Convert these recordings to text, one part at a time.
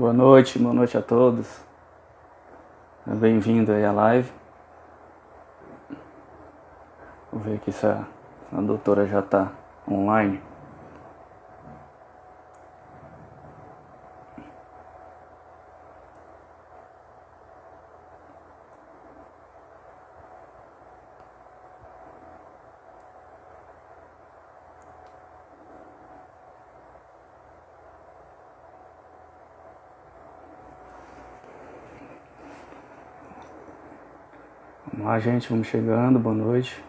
Boa noite a todos. Bem-vindo aí à live. Vou ver aqui se a doutora já está online. Vamos lá, gente, vamos chegando. Boa noite.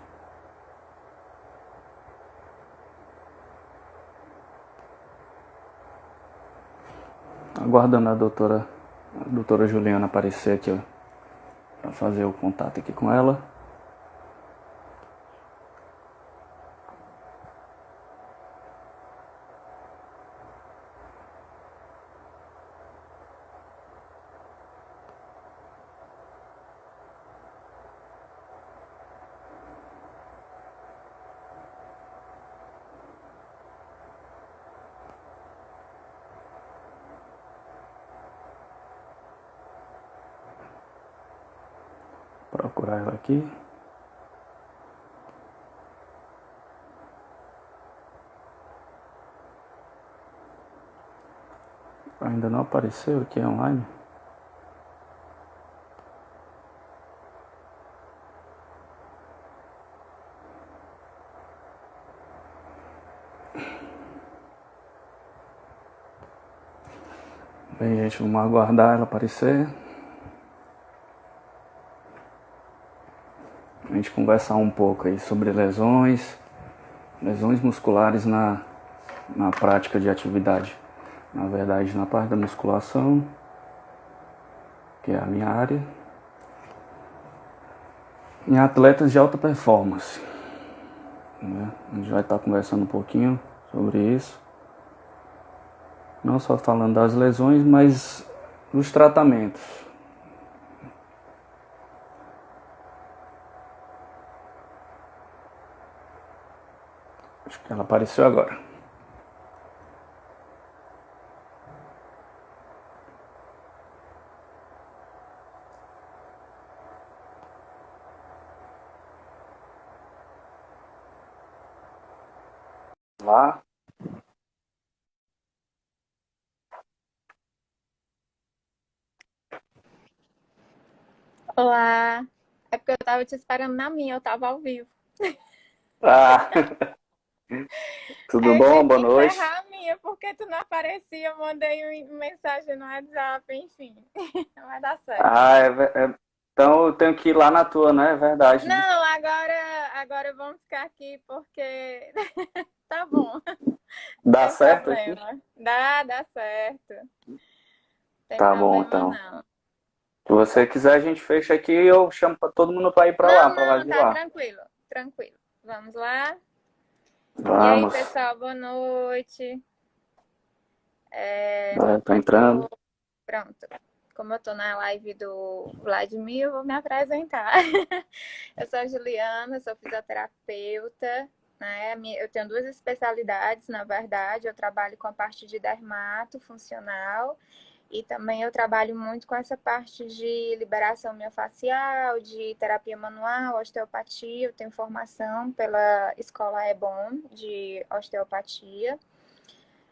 Aguardando a doutora Juliana aparecer aqui, para fazer o contato aqui com ela. Procurar ela aqui. Ainda não apareceu aqui online. Bem, gente, vamos aguardar ela aparecer. A gente conversar um pouco aí sobre lesões musculares na prática de atividade. Na verdade, na parte da musculação, que é a minha área, em atletas de alta performance. A gente vai estar conversando um pouquinho sobre isso. Não só falando das lesões, mas dos tratamentos. Acho que ela apareceu agora. Lá. Olá, é porque eu tava te esperando na minha, eu tava ao vivo. Ah, tudo Aí eu bom? tive Boa que noite. encerrar a minha, porque tu não aparecia, eu mandei uma mensagem no WhatsApp, enfim. Vai dar certo. Ah, então eu tenho que ir lá na tua, né? É verdade, né? Não, agora vamos ficar aqui porque tá bom, não Dá tem certo aqui? problema. Dá certo. Não tem Tá bom, problema então. não. Se você quiser, a gente fecha aqui e eu chamo pra todo mundo para ir para lá, Não, para lá não, de tá lá. tranquilo, tranquilo. Vamos lá. E aí, Vamos. pessoal, boa noite. Tô entrando. Pronto. Como eu tô na live do Vladimir, eu vou me apresentar. Eu sou a Juliana, sou fisioterapeuta, né? Eu tenho duas especialidades, na verdade. Eu trabalho com a parte de dermato funcional e também eu trabalho muito com essa parte de liberação miofascial, de terapia manual, osteopatia. Eu tenho formação pela Escola Ebon de osteopatia.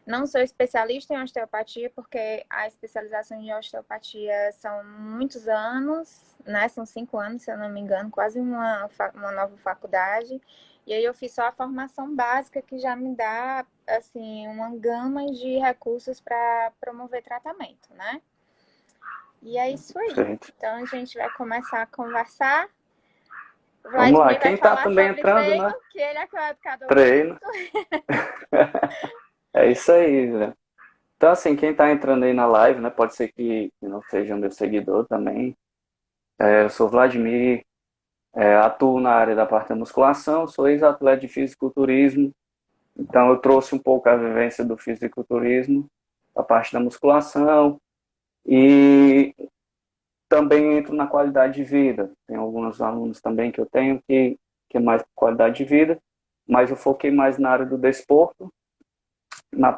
Não sou especialista em osteopatia, porque a especialização em osteopatia são muitos anos, né? São 5 anos, se eu não me engano, quase uma nova faculdade. E aí eu fiz só a formação básica, que já me dá, assim, uma gama de recursos para promover tratamento, né? E é isso aí. Gente. Então a gente vai começar a conversar. O Vamos lá. Vladimir vai Quem tá falar também sobre entrando, treino, né? que ele é o educador Treino. físico. É isso aí, né? Então, assim, quem tá entrando aí na live, né? Pode ser que não seja meu seguidor também. Eu sou Vladimir, atuo na área da parte da musculação, sou ex-atleta de fisiculturismo. Então, eu trouxe um pouco a vivência do fisiculturismo, a parte da musculação. E também entro na qualidade de vida. Tem alguns alunos também que eu tenho que é mais qualidade de vida, mas eu foquei mais na área do desporto,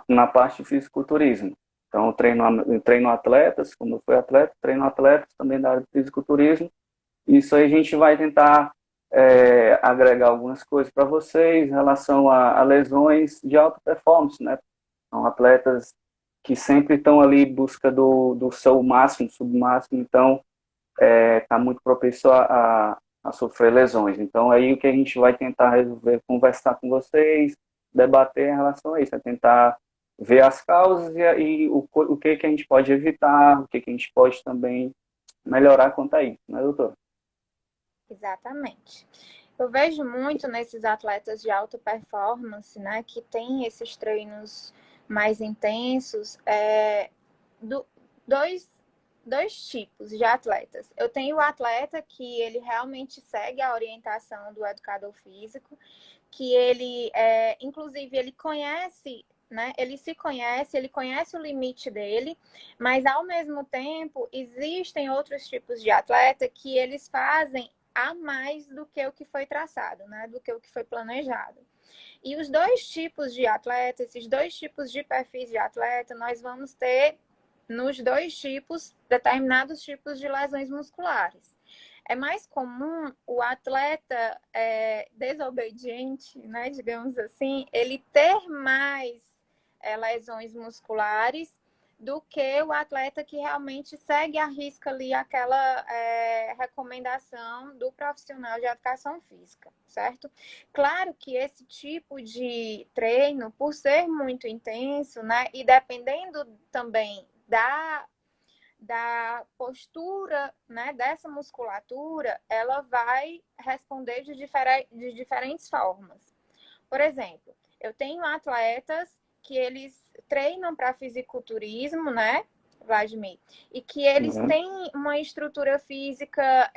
na parte de fisiculturismo. Então, eu treino atletas, como eu fui atleta, treino atletas também da área do fisiculturismo. Isso aí a gente vai tentar agregar algumas coisas para vocês em relação a lesões de alta performance, né? São atletas que sempre estão ali em busca do seu máximo, submáximo, então está muito propício a sofrer lesões. Então, aí o que a gente vai tentar resolver, conversar com vocês, debater em relação a isso, é tentar ver as causas e o que a gente pode evitar, o que a gente pode também melhorar quanto a isso, né, doutor? Exatamente. Eu vejo muito nesses atletas de alta performance, né, que tem esses treinos mais intensos, do, dois, dois tipos de atletas. Eu tenho o atleta que ele realmente segue a orientação do educador físico, que ele, inclusive, ele conhece, né? Ele se conhece, ele conhece o limite dele, mas ao mesmo tempo existem outros tipos de atleta que eles fazem a mais do que o que foi traçado, né? Do que o que foi planejado. E os dois tipos de atleta, esses dois tipos de perfis de atleta, nós vamos ter nos dois tipos, determinados tipos de lesões musculares. É mais comum o atleta desobediente, né, digamos assim, ele ter mais lesões musculares do que o atleta que realmente segue a risca ali aquela recomendação do profissional de educação física, certo? Claro que esse tipo de treino, por ser muito intenso, né, e dependendo também da postura, né, dessa musculatura, ela vai responder de diferentes formas. Por exemplo, eu tenho atletas que eles treinam para fisiculturismo, né, Vladimir? E que eles Uhum. têm uma estrutura física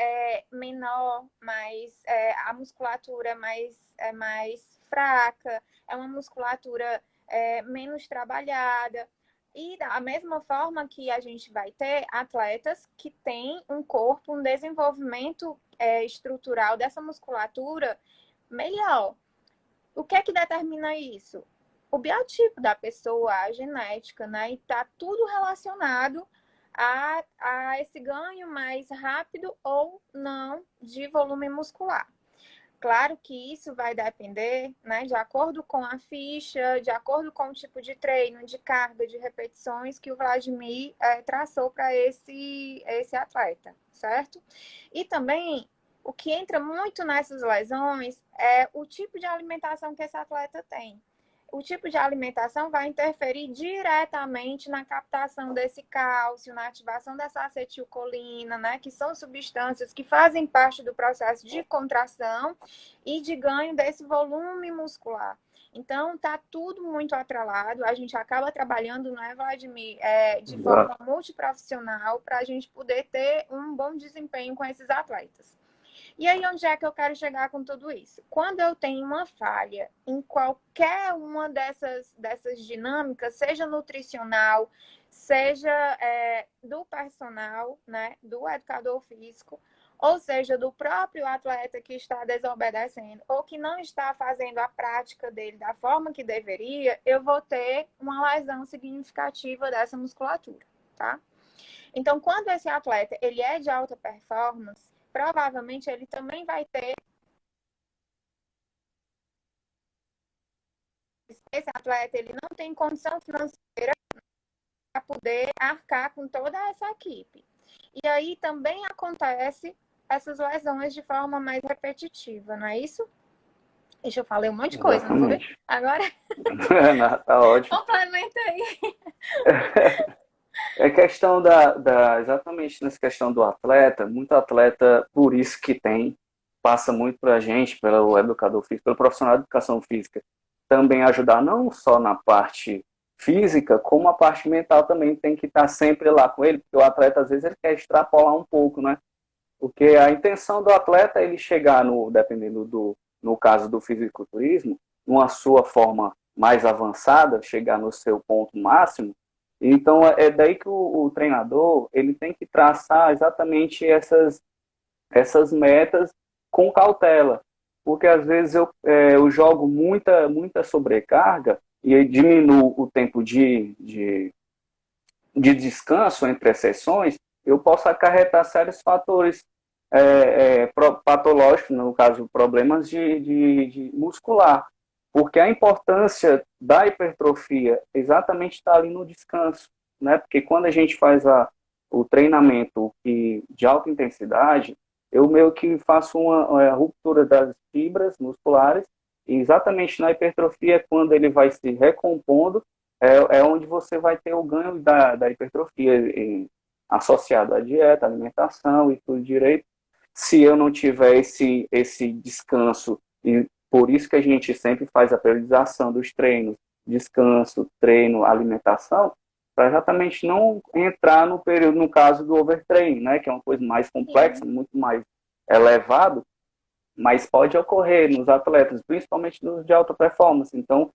menor, mais a musculatura mais fraca, é uma musculatura menos trabalhada. E da mesma forma que a gente vai ter atletas que têm um corpo, um desenvolvimento estrutural dessa musculatura melhor. O que é que determina isso? O biotipo da pessoa, a genética, né? E está tudo relacionado a esse ganho mais rápido ou não de volume muscular. Claro que isso vai depender, né, de acordo com a ficha, de acordo com o tipo de treino, de carga, de repetições que o Vladimir traçou para esse atleta, certo? E também o que entra muito nessas lesões é o tipo de alimentação que esse atleta tem. O tipo de alimentação vai interferir diretamente na captação desse cálcio, na ativação dessa acetilcolina, né, que são substâncias que fazem parte do processo de contração e de ganho desse volume muscular. Então, tá tudo muito atrelado. A gente acaba trabalhando, né, Vladimir, de forma multiprofissional para a gente poder ter um bom desempenho com esses atletas. E aí, onde é que eu quero chegar com tudo isso? Quando eu tenho uma falha em qualquer uma dessas dinâmicas, seja nutricional, seja do personal, né, do educador físico, ou seja, do próprio atleta que está desobedecendo ou que não está fazendo a prática dele da forma que deveria, eu vou ter uma lesão significativa dessa musculatura, tá? Então, quando esse atleta ele é de alta performance, provavelmente ele também vai ter. Esse atleta ele não tem condição financeira para poder arcar com toda essa equipe. E aí também acontece essas lesões de forma mais repetitiva, não é isso? Deixa eu falar um monte de coisa, não foi? Exatamente. Agora, Não, tá ótimo. complementa aí. É questão exatamente nessa questão do atleta, muito atleta, por isso que passa muito para a gente, pelo educador físico, pelo profissional de educação física, também ajudar não só na parte física, como a parte mental também tem que estar sempre lá com ele, porque o atleta às vezes ele quer extrapolar um pouco, né? Porque a intenção do atleta é ele chegar dependendo no caso do fisiculturismo, numa sua forma mais avançada, chegar no seu ponto máximo. Então é daí que o treinador ele tem que traçar exatamente essas metas com cautela, porque às vezes eu jogo muita sobrecarga e aí diminuo o tempo de descanso entre as sessões, eu posso acarretar sérios fatores patológicos, no caso, problemas de muscular. Porque a importância da hipertrofia exatamente está ali no descanso, né? Porque quando a gente faz o treinamento de alta intensidade, eu meio que faço uma ruptura das fibras musculares, e exatamente na hipertrofia, quando ele vai se recompondo, onde você vai ter o ganho da hipertrofia associado à dieta, alimentação e tudo direito. Se eu não tiver esse descanso, e por isso que a gente sempre faz a periodização dos treinos, descanso, treino, alimentação, para exatamente não entrar no período, no caso do overtraining, né, que é uma coisa mais complexa, Sim. muito mais elevado, mas pode ocorrer nos atletas, principalmente nos de alta performance. Então,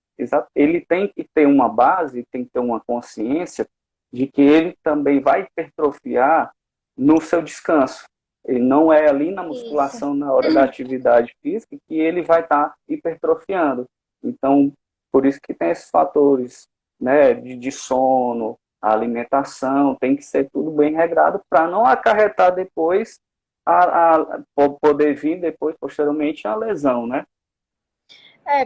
ele tem que ter uma base, tem que ter uma consciência de que ele também vai hipertrofiar no seu descanso. Ele não é ali na Isso. musculação, na hora da atividade física, que ele vai estar hipertrofiando. Então, por isso que tem esses fatores, né, de sono, a alimentação, tem que ser tudo bem regrado para não acarretar depois poder vir depois, posteriormente, a lesão, né?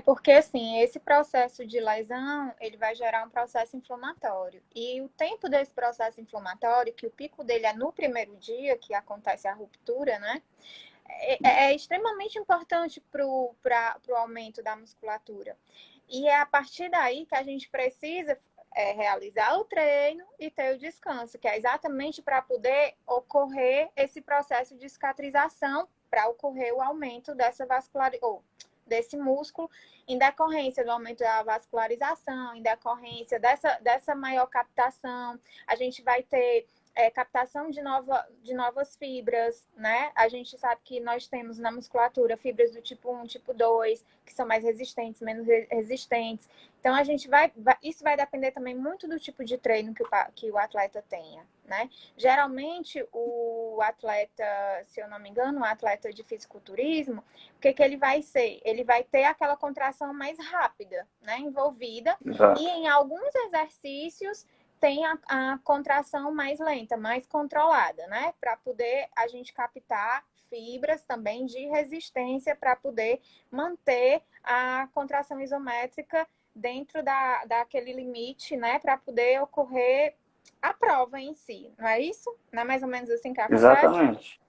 Porque assim, esse processo de lesão, ele vai gerar um processo inflamatório. E o tempo desse processo inflamatório, que o pico dele é no primeiro dia, que acontece a ruptura, né? É extremamente importante para o aumento da musculatura. E é a partir daí que a gente precisa realizar o treino e ter o descanso, que é exatamente para poder ocorrer esse processo de cicatrização, para ocorrer o aumento dessa vascularização, desse músculo, em decorrência do aumento da vascularização, em decorrência dessa maior captação. A gente vai ter captação de novas fibras, né? A gente sabe que nós temos na musculatura fibras do tipo 1, tipo 2, que são mais resistentes, menos resistentes. Então, isso vai depender também muito do tipo de treino que o atleta tenha, né? Geralmente, o atleta, se eu não me engano, o atleta de fisiculturismo, o que ele vai ser? Ele vai ter aquela contração mais rápida, né? Envolvida. Exato. E em alguns exercícios, tem a contração mais lenta, mais controlada, né? Para poder a gente captar fibras também de resistência para poder manter a contração isométrica dentro daquele limite, né? Para poder ocorrer a prova em si, não é isso? Não é mais ou menos assim que acontece? Exatamente.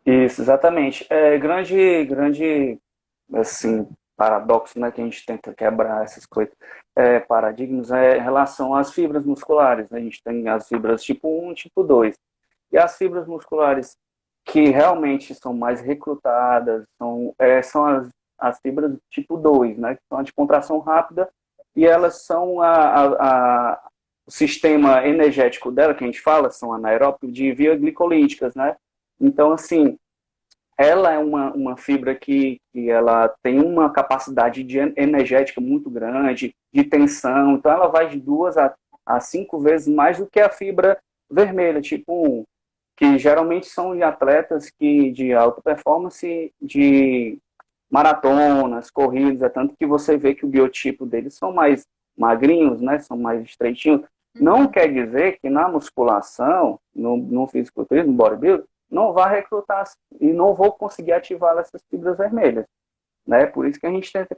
Isso, exatamente. Grande, assim, paradoxo, né, que a gente tenta quebrar essas coisas, paradigmas, em relação às fibras musculares, né? A gente tem as fibras tipo 1, tipo 2. E as fibras musculares que realmente são mais recrutadas são as fibras tipo 2, né? Que são a de contração rápida, e elas são o sistema energético dela, que a gente fala, são anaeróbios de via glicolíticas, né? Então, assim, ela é uma fibra que ela tem uma capacidade energética muito grande, de tensão, então ela vai de 2 a 5 vezes mais do que a fibra vermelha, tipo 1, que geralmente são de atletas de alta performance, de maratonas, corridas, é tanto que você vê que o biotipo deles são mais magrinhos, né, são mais estreitinhos. Não quer dizer que na musculação, no fisiculturismo, no bodybuilding, não vai recrutar e não vou conseguir ativar essas fibras vermelhas, né? Por isso que a gente tenta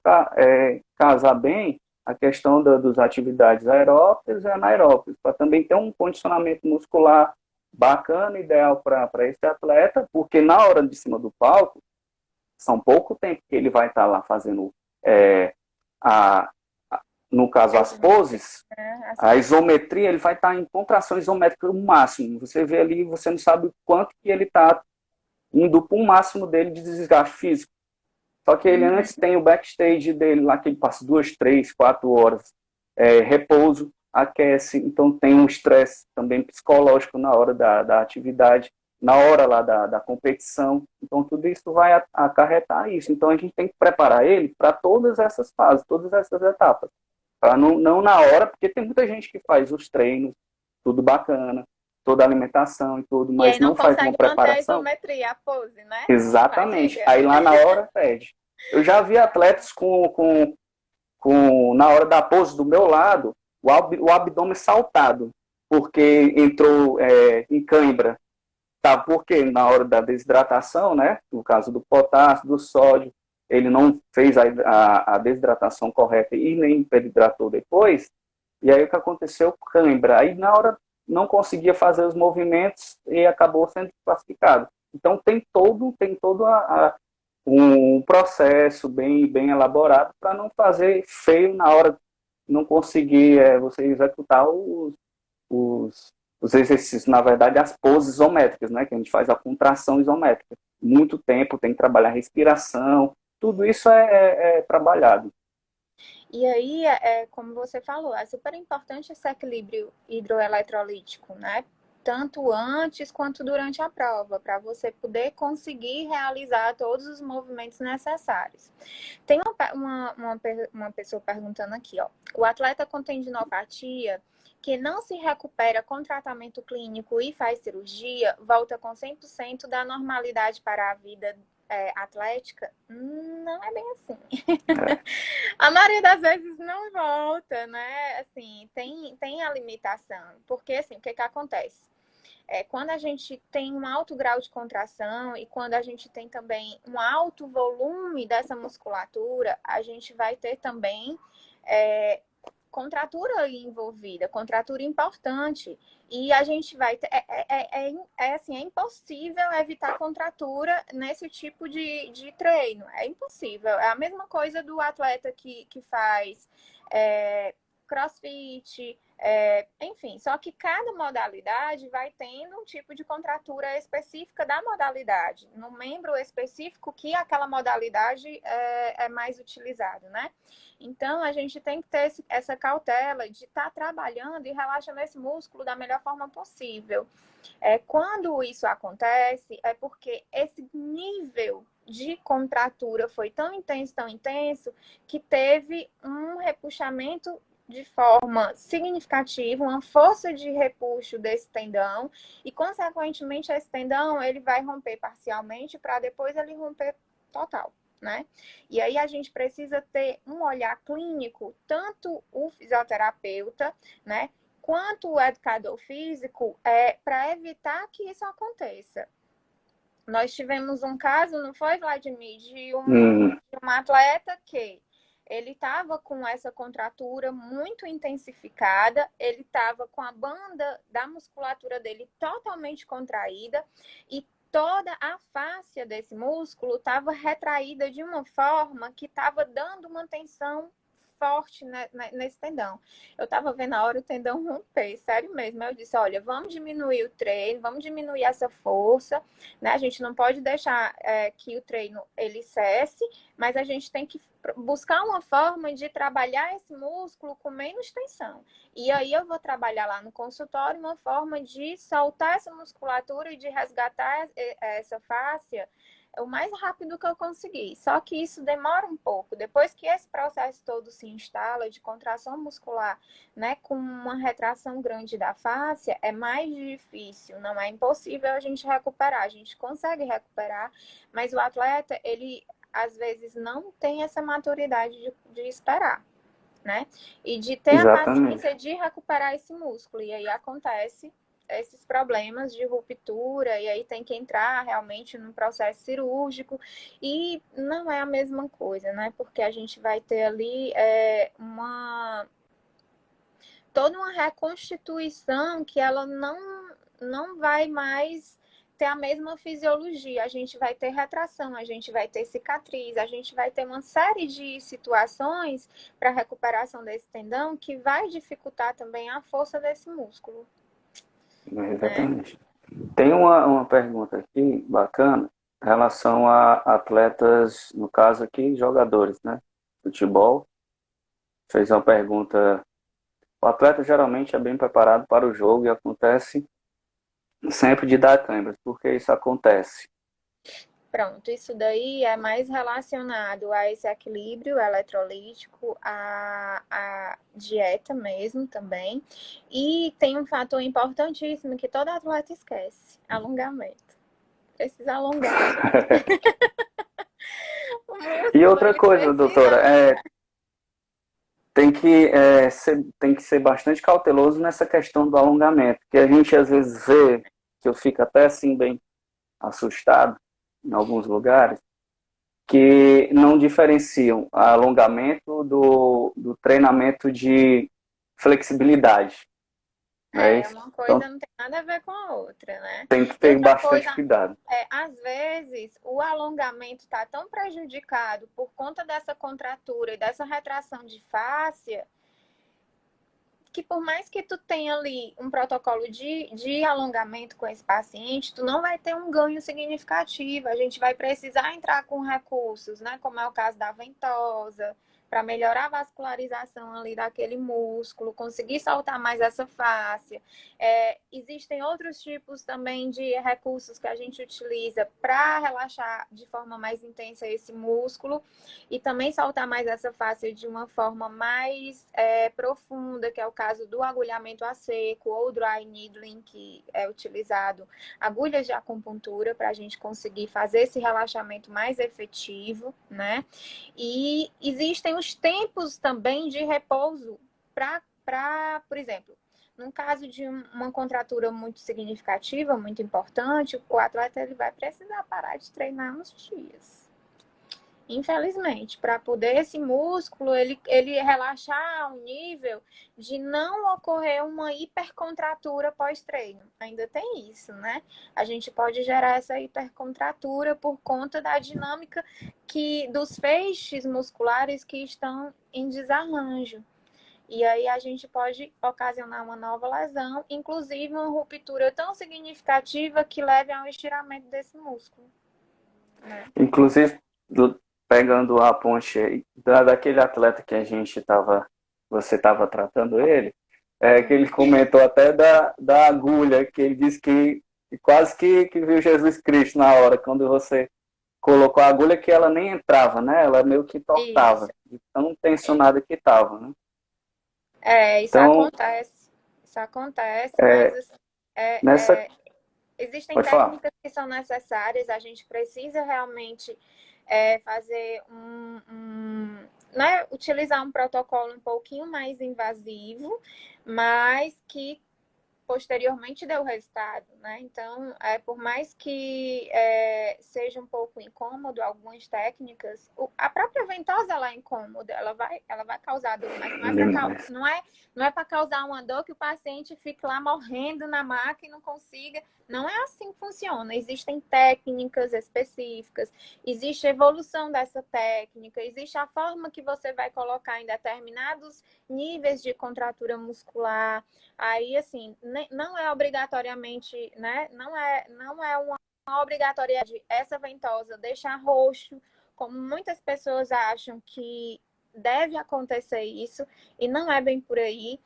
casar bem a questão das atividades aeróbicas e anaeróbicas, para também ter um condicionamento muscular bacana, ideal para esse atleta, porque na hora de cima do palco, são pouco tempo que ele vai estar lá fazendo, a, no caso, as poses, a isometria, ele vai estar em contração isométrica no máximo. Você vê ali, você não sabe o quanto que ele está indo para o máximo dele de desgaste físico. Só que ele antes tem o backstage dele lá, que ele passa 2, 3, 4 horas, repouso, aquece, então tem um estresse também psicológico na hora da atividade, na hora lá da competição. Então tudo isso vai acarretar isso. Então a gente tem que preparar ele para todas essas fases, todas essas etapas. Para não na hora, porque tem muita gente que faz os treinos, tudo bacana, toda a alimentação e tudo, E mas aí não não faz uma consegue manter a preparação. isometria, a pose, né? Exatamente. Fadiga. Aí lá na hora pede. Eu já vi atletas na hora da pose do meu lado, o abdômen saltado, porque entrou em cãibra. Tá, porque na hora da desidratação, né, no caso do potássio, do sódio, ele não fez a desidratação correta e nem peridratou depois, e aí o que aconteceu? Cãibra. Aí na hora não conseguia fazer os movimentos e acabou sendo classificado. Então tem todo um processo bem elaborado para não fazer feio na hora, não conseguir você executar os, os exercícios, na verdade, as poses isométricas, né? Que a gente faz a contração isométrica. Muito tempo, tem que trabalhar a respiração, tudo isso é trabalhado. E aí, como você falou, é super importante esse equilíbrio hidroeletrolítico, né? Tanto antes quanto durante a prova, para você poder conseguir realizar todos os movimentos necessários. Tem uma pessoa perguntando aqui, ó. O atleta com tendinopatia que não se recupera com tratamento clínico e faz cirurgia, volta com 100% da normalidade para a vida atlética? Não é bem assim. A maioria das vezes não volta, né? Assim, tem a limitação. Porque, assim, o que acontece? Quando a gente tem um alto grau de contração e quando a gente tem também um alto volume dessa musculatura, a gente vai ter também contratura envolvida, contratura importante. E a gente vai ter. Assim, é impossível evitar contratura nesse tipo de treino. É impossível. É a mesma coisa do atleta que faz crossfit, enfim, só que cada modalidade vai tendo um tipo de contratura específica da modalidade, no membro específico que aquela modalidade é mais utilizado, né? Então, a gente tem que ter essa cautela de estar trabalhando e relaxando esse músculo da melhor forma possível. Quando isso acontece, é porque esse nível de contratura foi tão intenso, que teve um repuxamento de forma significativa, uma força de repuxo desse tendão e, consequentemente, esse tendão ele vai romper parcialmente para depois ele romper total, né? E aí a gente precisa ter um olhar clínico, tanto o fisioterapeuta, né, quanto o educador físico, para evitar que isso aconteça. Nós tivemos um caso, não foi, Vladimir, de uma atleta que ele estava com essa contratura muito intensificada, ele estava com a banda da musculatura dele totalmente contraída e toda a fáscia desse músculo estava retraída de uma forma que estava dando uma tensão forte nesse tendão. Eu estava vendo a hora o tendão romper, sério mesmo. Eu disse, olha, vamos diminuir o treino, vamos diminuir essa força, né? A gente não pode deixar que o treino ele cesse, mas a gente tem que buscar uma forma de trabalhar esse músculo com menos tensão. E aí eu vou trabalhar lá no consultório uma forma de soltar essa musculatura e de resgatar essa fáscia o mais rápido que eu conseguir. Só que isso demora um pouco. Depois que esse processo todo se instala de contração muscular, né, com uma retração grande da fáscia, é mais difícil. Não é impossível a gente recuperar. A gente consegue recuperar, mas o atleta, ele às vezes não tem essa maturidade de esperar, né? E de ter a Exatamente. paciência de recuperar esse músculo. E aí acontece esses problemas de ruptura, e aí tem que entrar realmente num processo cirúrgico, e não é a mesma coisa, né? Porque a gente vai ter ali toda uma reconstituição que ela não vai mais ter a mesma fisiologia. A gente vai ter retração, a gente vai ter cicatriz, a gente vai ter uma série de situações para a recuperação desse tendão que vai dificultar também a força desse músculo. Exatamente. Tem uma pergunta aqui bacana em relação a atletas, no caso aqui, jogadores, né? Futebol. Fez uma pergunta. O atleta geralmente é bem preparado para o jogo e acontece sempre de dar câimbras. Por que isso acontece? Pronto, isso daí é mais relacionado a esse equilíbrio eletrolítico, a dieta mesmo também. E tem um fator importantíssimo que todo atleta esquece: alongamento. Precisa alongar. O E músculo, outra ele coisa, doutora, precisa. tem que ser bastante cauteloso nessa questão do alongamento, que a gente às vezes vê, que eu fico até assim bem assustado em alguns lugares, que não diferenciam alongamento do treinamento de flexibilidade. Não é isso? Uma Então coisa não tem nada a ver com a outra, né? tem que E ter outra bastante coisa, cuidado. às vezes o alongamento está tão prejudicado por conta dessa contratura e dessa retração de fáscia, que por mais que tu tenha ali um protocolo de alongamento com esse paciente, tu não vai ter um ganho significativo. A gente vai precisar entrar com recursos, né? Como é o caso da ventosa, para melhorar a vascularização ali daquele músculo, conseguir soltar mais essa fáscia. Existem outros tipos também de recursos que a gente utiliza para relaxar de forma mais intensa esse músculo e também soltar mais essa fáscia de uma forma mais profunda, que é o caso do agulhamento a seco ou dry needling, que é utilizado agulhas de acupuntura para a gente conseguir fazer esse relaxamento mais efetivo, né? E existem os tempos também de repouso para, por exemplo, num caso de uma contratura muito significativa, muito importante, o atleta ele vai precisar parar de treinar uns dias. Infelizmente, para poder esse músculo ele relaxar ao nível de não ocorrer uma hipercontratura pós-treino. Ainda tem isso, né? A gente pode gerar essa hipercontratura por conta da dinâmica dos feixes musculares que estão em desarranjo. E aí a gente pode ocasionar uma nova lesão, inclusive uma ruptura tão significativa que leve ao estiramento desse músculo, né? Inclusive, pegando a ponte aí, daquele atleta que você estava tratando ele, que ele comentou até da agulha, que ele disse que quase que viu Jesus Cristo na hora, quando você colocou a agulha, que ela nem entrava, né? Ela meio que Isso. tortava, de tão tensionada que estava, né? Isso Então, acontece. Isso acontece, mas assim, nessa... existem Pode falar. técnicas que são necessárias, a gente precisa realmente fazer né, utilizar um protocolo um pouquinho mais invasivo, mas que posteriormente deu resultado, né? Então, por mais que seja um pouco incômodo algumas técnicas, a própria ventosa ela é incômoda, ela vai causar dor, mas não é para causar uma dor que o paciente fique lá morrendo na maca e não consiga. Não é assim que funciona. Existem técnicas específicas, existe a evolução dessa técnica, existe a forma que você vai colocar em determinados níveis de contratura muscular. Aí, assim, não é obrigatoriamente, né? Não é uma obrigatoriedade essa ventosa deixar roxo, como muitas pessoas acham que deve acontecer isso, e não é bem por aí.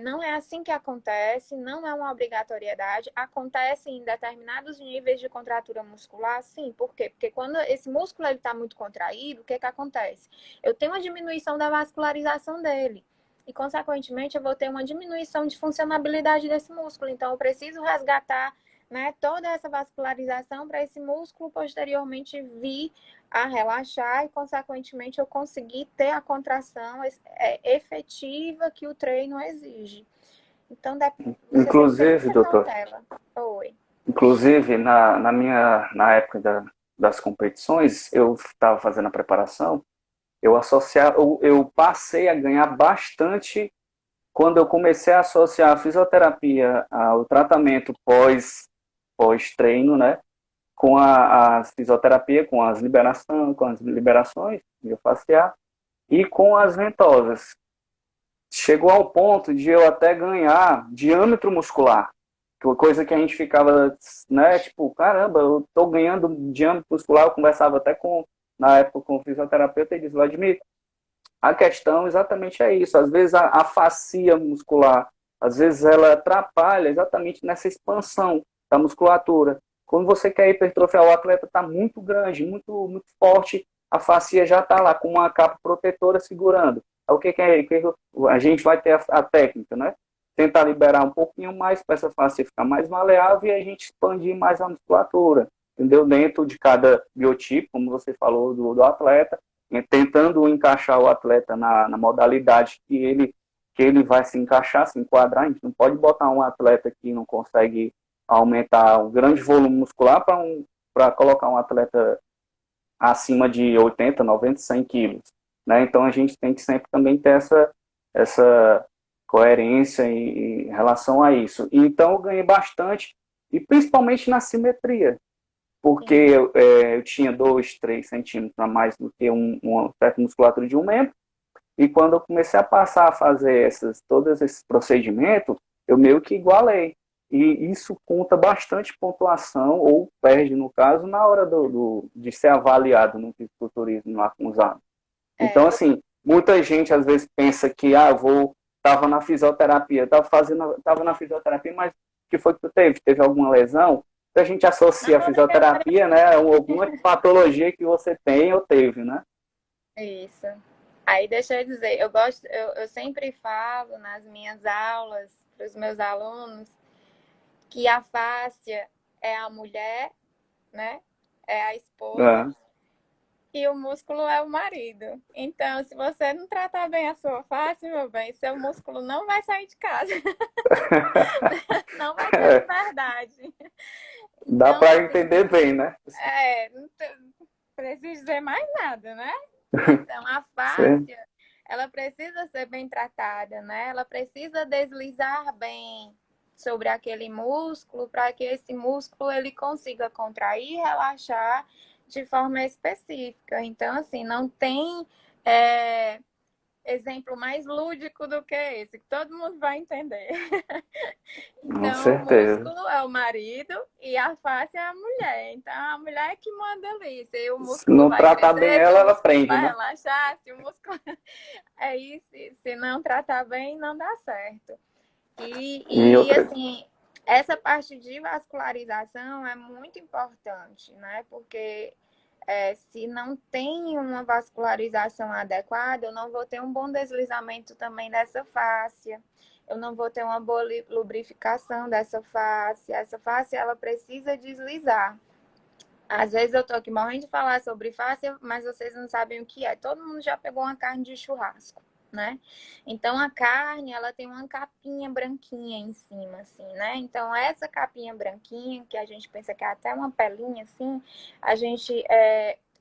Não é assim que acontece, não é uma obrigatoriedade. Acontece em determinados níveis de contratura muscular, sim. Por quê? Porque quando esse músculo está muito contraído, o que acontece? Eu tenho uma diminuição da vascularização dele. E, consequentemente, eu vou ter uma diminuição de funcionabilidade desse músculo. Então, eu preciso resgatar, né, toda essa vascularização para esse músculo posteriormente vir a relaxar e, consequentemente, eu conseguir ter a contração efetiva que o treino exige. Então, você tem sempre Inclusive, que doutor, cautela. Oi. inclusive na época das competições, eu estava fazendo a preparação, eu passei a ganhar bastante quando eu comecei a associar a fisioterapia ao tratamento pós-treino, né? Com a fisioterapia, com as liberações miofasciar e com as ventosas. Chegou ao ponto de eu até ganhar diâmetro muscular, coisa que a gente ficava, né, tipo, caramba, eu tô ganhando diâmetro muscular. Eu conversava até na época com o fisioterapeuta e disse, Vladimir, a questão exatamente é isso. Às vezes a fascia muscular, às vezes ela atrapalha exatamente nessa expansão da musculatura. Quando você quer hipertrofiar, o atleta está muito grande, muito, muito forte, a fascia já está lá com uma capa protetora segurando. O que a gente vai ter a técnica, né? Tentar liberar um pouquinho mais para essa fascia ficar mais maleável e a gente expandir mais a musculatura, entendeu? Dentro de cada biotipo, como você falou do atleta, tentando encaixar o atleta na modalidade que ele vai se encaixar, se enquadrar. A gente não pode botar um atleta que não consegue aumentar um grande volume muscular para colocar um atleta acima de 80, 90, 100 quilos. Né? Então a gente tem que sempre também ter essa coerência em relação a isso. Então eu ganhei bastante, e principalmente na simetria, porque Sim. eu tinha 2, 3 centímetros a mais do que uma certa musculatura de um membro, e quando eu comecei a passar a fazer todos esses procedimentos, eu meio que igualei. E isso conta bastante pontuação, ou perde, no caso, na hora de ser avaliado no fisiculturismo lá com os alunos. Então, É, assim, muita gente às vezes pensa que, estava na fisioterapia, estava na fisioterapia, mas o que foi que tu teve? Teve alguma lesão? Então, a gente associa a não fisioterapia, necessariamente. né, a alguma patologia que você tem ou teve, né? Isso. Aí deixa eu dizer, eu sempre falo nas minhas aulas para os meus alunos que a fáscia é a mulher, né? É a esposa É. e o músculo é o marido. Então, se você não tratar bem a sua face, meu bem, seu músculo não vai sair de casa, não vai ter É, liberdade. dá Então, para assim, entender bem, né? não preciso dizer mais nada, né? Então, a Sim. face, ela precisa ser bem tratada, né? Ela precisa deslizar bem sobre aquele músculo para que esse músculo ele consiga contrair e relaxar de forma específica. Então, assim, não tem é, exemplo mais lúdico do que esse, que todo mundo vai entender. Com Então, o certeza. músculo é o marido e a face é a mulher. Então, a mulher é que manda ali. Se o Se músculo não vai tratar bem crescer, se o ela, ela músculo prende, vai né? relaxar, se o músculo. É isso. Se não tratar bem, não dá certo. E E outra, assim, essa parte de vascularização é muito importante, né? Porque se não tem uma vascularização adequada, eu não vou ter um bom deslizamento também dessa fáscia, eu não vou ter uma boa lubrificação dessa face. Essa face, ela precisa deslizar. Às vezes eu tô aqui morrendo de falar sobre face, mas vocês não sabem o que é. Todo mundo já pegou uma carne de churrasco, né? Então a carne, ela tem uma capinha branquinha em cima, assim, né? Então essa capinha branquinha, que a gente pensa que é até uma pelinha, assim,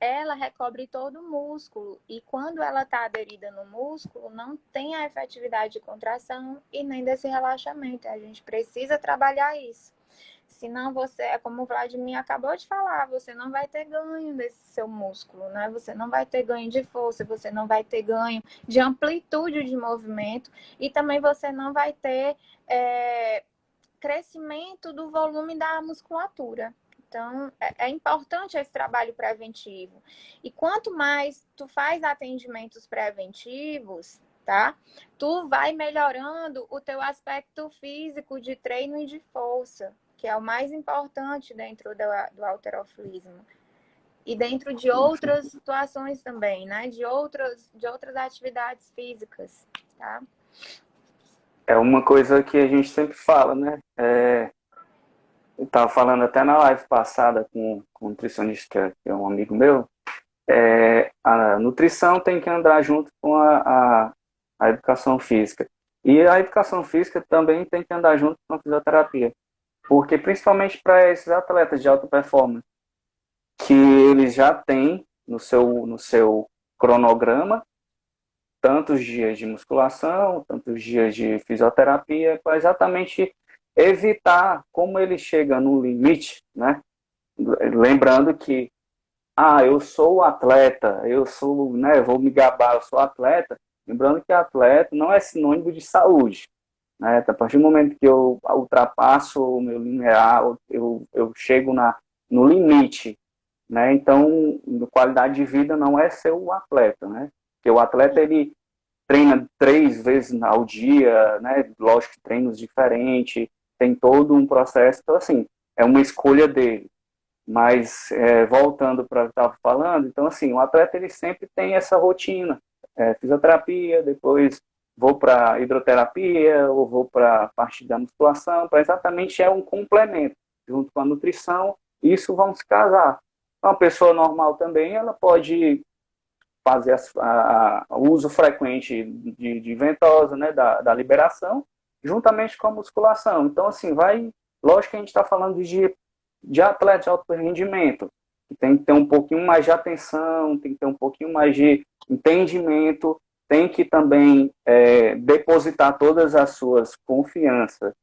ela recobre todo o músculo. E quando ela está aderida no músculo, não tem a efetividade de contração e nem desse relaxamento. A gente precisa trabalhar isso. Senão você, é como o Vladimir acabou de falar, você não vai ter ganho desse seu músculo, né? Você não vai ter ganho de força, você não vai ter ganho de amplitude de movimento e também você não vai ter crescimento do volume da musculatura. Então, é importante esse trabalho preventivo. E quanto mais tu faz atendimentos preventivos, tá? Tu vai melhorando o teu aspecto físico de treino e de força, que é o mais importante dentro do halterofilismo. E dentro de outras situações também, né? De outras atividades físicas, tá? é uma coisa que a gente sempre fala, né? Eu estava falando até na live passada com um nutricionista, que é um amigo meu. A nutrição tem que andar junto com a educação física. E a educação física também tem que andar junto com a fisioterapia. Porque, principalmente para esses atletas de alta performance, que eles já têm no seu cronograma tantos dias de musculação, tantos dias de fisioterapia, para exatamente evitar como ele chega no limite, né? Lembrando que, eu sou atleta, eu sou, né, vou me gabar, eu sou atleta. Lembrando que atleta não é sinônimo de saúde, né? A partir do momento que eu ultrapasso o meu limiar, eu chego no limite, né? Então, qualidade de vida não é ser o atleta, né? Porque o atleta, ele treina 3 vezes ao dia, né? Lógico que treinos diferentes, tem todo um processo. Então, assim, é uma escolha dele. Mas, voltando para o que eu estava falando, então, assim, o atleta, ele sempre tem essa rotina. Fisioterapia, depois vou para hidroterapia, ou vou para a parte da musculação, para exatamente um complemento, junto com a nutrição, isso vão se casar. Uma pessoa normal também, ela pode fazer o uso frequente de ventosa, né, da liberação, juntamente com a musculação. Então, assim, lógico que a gente está falando de atleta de alto rendimento, que tem que ter um pouquinho mais de atenção, tem que ter um pouquinho mais de entendimento, tem que também depositar todas as suas confianças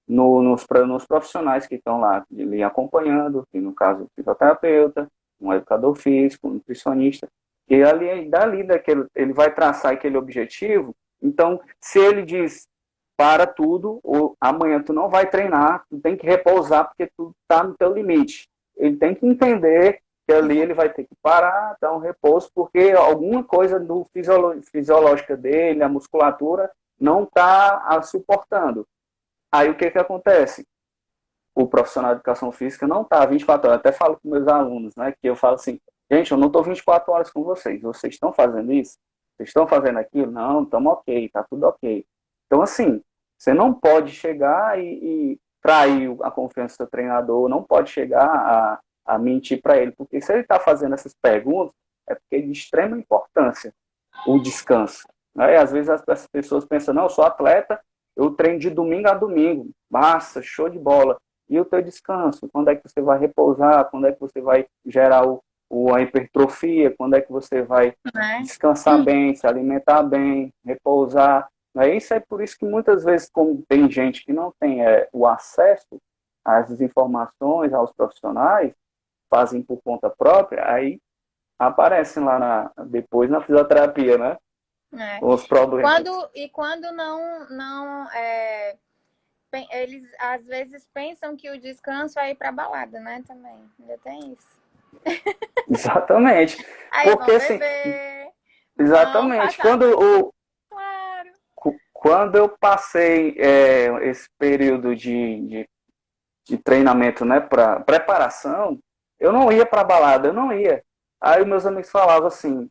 nos profissionais que estão lá lhe acompanhando, que no caso, fisioterapeuta, um educador físico, um nutricionista, e dali ele vai traçar aquele objetivo. Então, se ele diz para tudo, ou amanhã tu não vai treinar, tu tem que repousar porque tu está no teu limite. Ele tem que entender que ali ele vai ter que parar, dar um repouso, porque alguma coisa do fisiológica dele, a musculatura, não está suportando. Aí o que acontece? O profissional de educação física não está 24 horas. Eu até falo com meus alunos, né? Que eu falo assim, gente, eu não estou 24 horas com vocês. Vocês estão fazendo isso? Vocês estão fazendo aquilo? Não, estamos ok, está tudo ok. Então, assim, você não pode chegar e trair a confiança do seu treinador, não pode chegar a mentir para ele, porque se ele está fazendo essas perguntas, é porque é de extrema importância o descanso. Né? E às vezes as pessoas pensam, não, eu sou atleta, eu treino de domingo a domingo, massa, show de bola. E o teu descanso? Quando é que você vai repousar? Quando é que você vai gerar a hipertrofia? Quando é que você vai descansar bem, se alimentar bem, repousar? Isso é por isso que muitas vezes, como tem gente que não tem o acesso às informações, aos profissionais, fazem por conta própria, aí aparecem lá depois na fisioterapia, né? Os problemas. Quando eles às vezes pensam que o descanso é ir pra balada, né? Também. Ainda tem isso. Exatamente. Aí Porque vão assim, beber, vão exatamente. passar. Claro. Quando eu passei esse período de treinamento, né, para preparação, eu não ia para balada, eu não ia. Aí meus amigos falavam assim,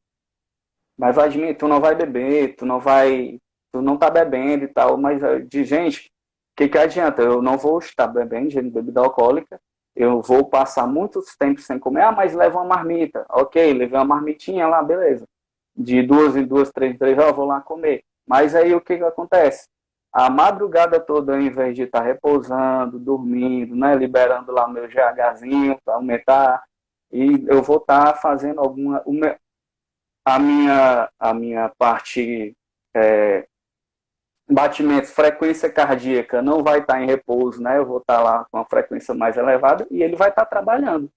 mas Vladimir, tu não vai beber, tu não tá bebendo e tal, mas de gente, o que adianta? Eu não vou estar bebendo de bebida alcoólica, eu vou passar muitos tempos sem comer, mas leva uma marmita, ok, levei uma marmitinha lá, beleza. De 2 em 2, 3 em 3 horas, eu vou lá comer. Mas aí o que acontece? A madrugada toda, ao invés de estar repousando, dormindo, né, liberando lá o meu GHzinho para aumentar, e eu vou estar fazendo a minha parte batimentos, frequência cardíaca não vai estar em repouso, né? Eu vou estar lá com uma frequência mais elevada e ele vai estar trabalhando.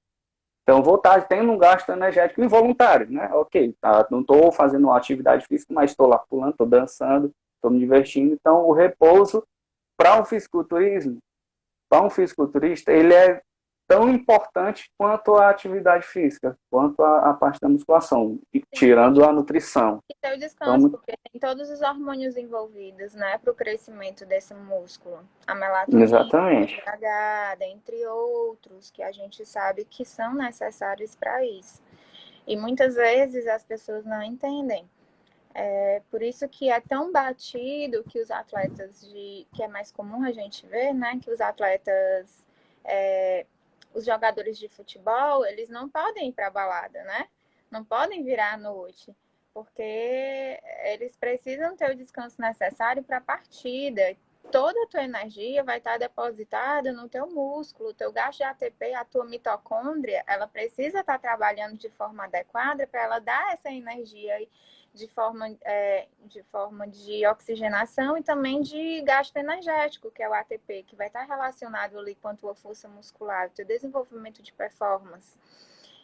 Então, vou estar tendo um gasto energético involuntário, né? Ok, tá, não estou fazendo uma atividade física, mas estou lá pulando, estou dançando, estou me divertindo. Então, o repouso para um fisiculturista, ele é tão importante quanto a atividade física, quanto a parte da musculação, tirando a nutrição. E ter o descanso, Então, porque tem todos os hormônios envolvidos, né, para o crescimento desse músculo. A melatonina, o exatamente. TH, dentre outros, que a gente sabe que são necessários para isso. E muitas vezes as pessoas não entendem. É por isso que é tão batido que os atletas que é mais comum a gente ver, né, que os atletas, os jogadores de futebol, eles não podem ir para a balada, né? Não podem virar à noite, porque eles precisam ter o descanso necessário para a partida. Toda a tua energia vai estar depositada no teu músculo, o teu gasto de ATP, a tua mitocôndria, ela precisa estar trabalhando de forma adequada para ela dar essa energia de forma de oxigenação e também de gasto energético, que é o ATP, que vai estar relacionado ali com a tua força muscular, o teu desenvolvimento de performance.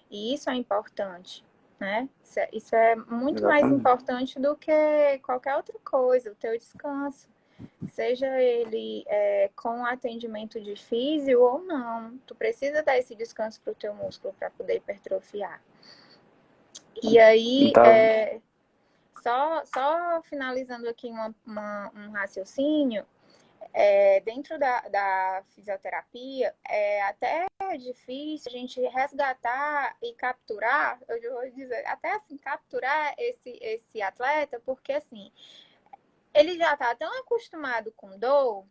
E isso é importante, né? Isso é muito mais importante do que qualquer outra coisa, o teu descanso. Seja ele com atendimento de físio ou não. Tu precisa dar esse descanso para o teu músculo para poder hipertrofiar. E aí, Então, só finalizando aqui um raciocínio, dentro da fisioterapia, é até difícil a gente resgatar e capturar, eu vou dizer, até assim, capturar esse atleta, porque assim, ele já está tão acostumado com dor,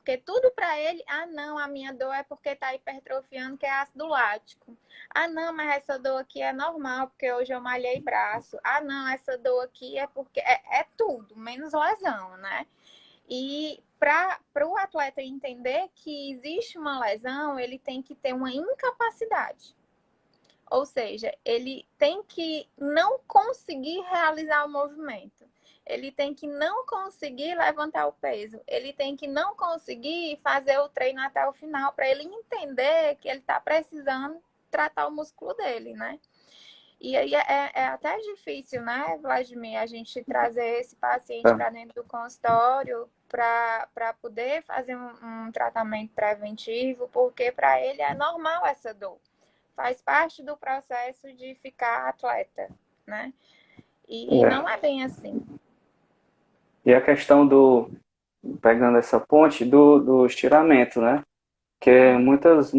Porque tudo para ele, ah, não, a minha dor é porque está hipertrofiando, que é ácido lático. Ah, não, mas essa dor aqui é normal, porque hoje eu malhei braço. Ah, não, essa dor aqui é porque é tudo, menos lesão, né? E para o atleta entender que existe uma lesão, ele tem que ter uma incapacidade. Ou seja, ele tem que não conseguir realizar o movimento. Ele tem que não conseguir levantar o peso. Ele tem que não conseguir fazer o treino até o final para ele entender que ele está precisando tratar o músculo dele, né? E aí é até difícil, né, Vladimir, a gente trazer esse paciente para dentro do consultório para poder fazer um tratamento preventivo, porque para ele é normal essa dor. Faz parte do processo de ficar atleta, né? E É. não é bem assim. E a questão pegando essa ponte, do estiramento, né? Que muitas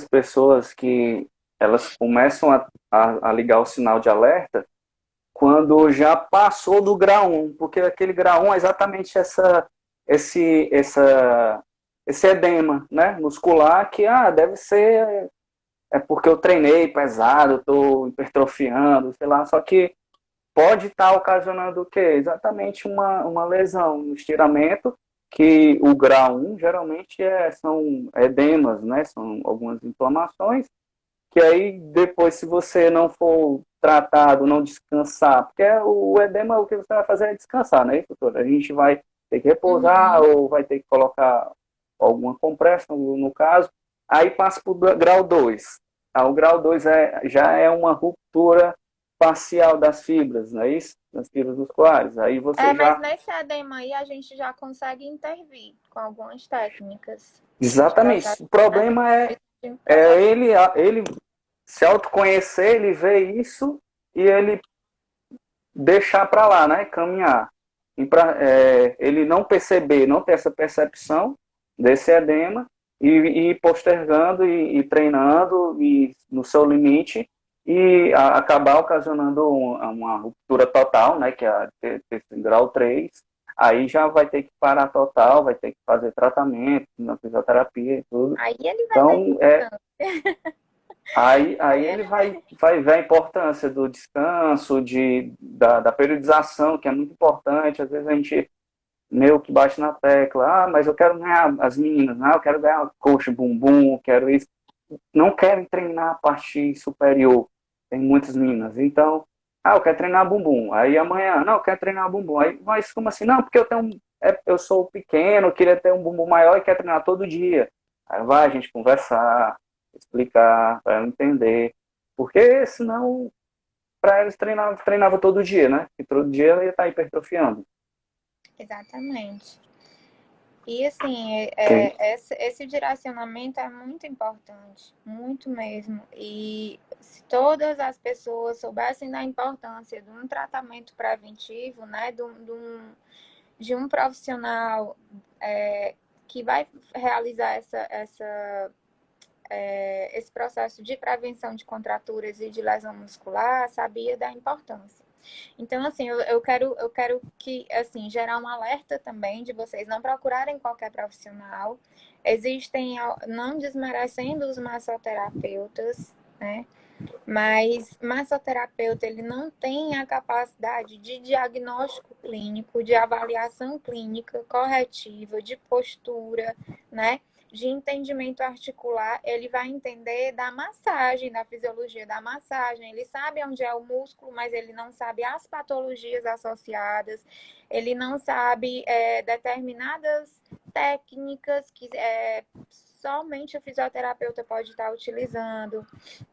pessoas que elas começam a ligar o sinal de alerta quando já passou do grau 1, porque aquele grau 1 é exatamente esse, essa, esse edema, né, muscular que deve ser porque eu treinei pesado, estou hipertrofiando, sei lá, só que pode estar ocasionando o quê? Exatamente uma lesão, um estiramento, que o grau 1 geralmente são edemas, né, são algumas inflamações, que aí depois, se você não for tratado, não descansar, porque o edema, o que você vai fazer é descansar, né, doutor? A gente vai ter que repousar ou vai ter que colocar alguma compressa, no caso, aí passa para o grau 2. O grau 2 já é uma ruptura parcial das fibras, não é isso? Das fibras musculares. Aí você Mas já... nesse edema aí a gente já consegue intervir com algumas técnicas de processo, Exatamente. O né? problema De é processo. ele se autoconhecer, ele vê isso e ele deixar para lá, né? Caminhar. Ele não perceber, não ter essa percepção desse edema e ir postergando e treinando e no seu limite e acabar ocasionando uma ruptura total, né? Que é esse grau 3. Aí já vai ter que parar total, vai ter que fazer tratamento, na fisioterapia e tudo. Aí ele vai ver Então, importância. Aí ele vai ver a importância do descanso, da periodização, que é muito importante. Às vezes a gente meio que bate na tecla, mas eu quero ganhar as meninas, eu quero ganhar coxa, bumbum, quero isso. Não querem treinar a parte superior. Tem muitas meninas. Então, eu quero treinar bumbum. Aí amanhã, não, eu quero treinar bumbum. Aí, mas como assim? Não, porque eu sou pequeno, eu queria ter um bumbum maior e quero treinar todo dia. Aí vai a gente conversar, explicar, para ela entender. Porque senão, para eles treinava todo dia, né? E todo dia ela ia estar hipertrofiando. Exatamente. E assim, Okay. esse direcionamento é muito importante, muito mesmo. E se todas as pessoas soubessem da importância de um tratamento preventivo, né, de um profissional que vai realizar esse processo de prevenção de contraturas e de lesão muscular, sabia da importância. Então, assim, eu quero que, assim, gerar um alerta também de vocês não procurarem qualquer profissional. Existem, não desmerecendo os massoterapeutas, né? Mas massoterapeuta, ele não tem a capacidade de diagnóstico clínico, de avaliação clínica corretiva, de postura, né? De entendimento articular, ele vai entender da massagem, da fisiologia da massagem. Ele sabe onde é o músculo, mas ele não sabe as patologias associadas. Ele não sabe determinadas técnicas que somente o fisioterapeuta pode estar utilizando,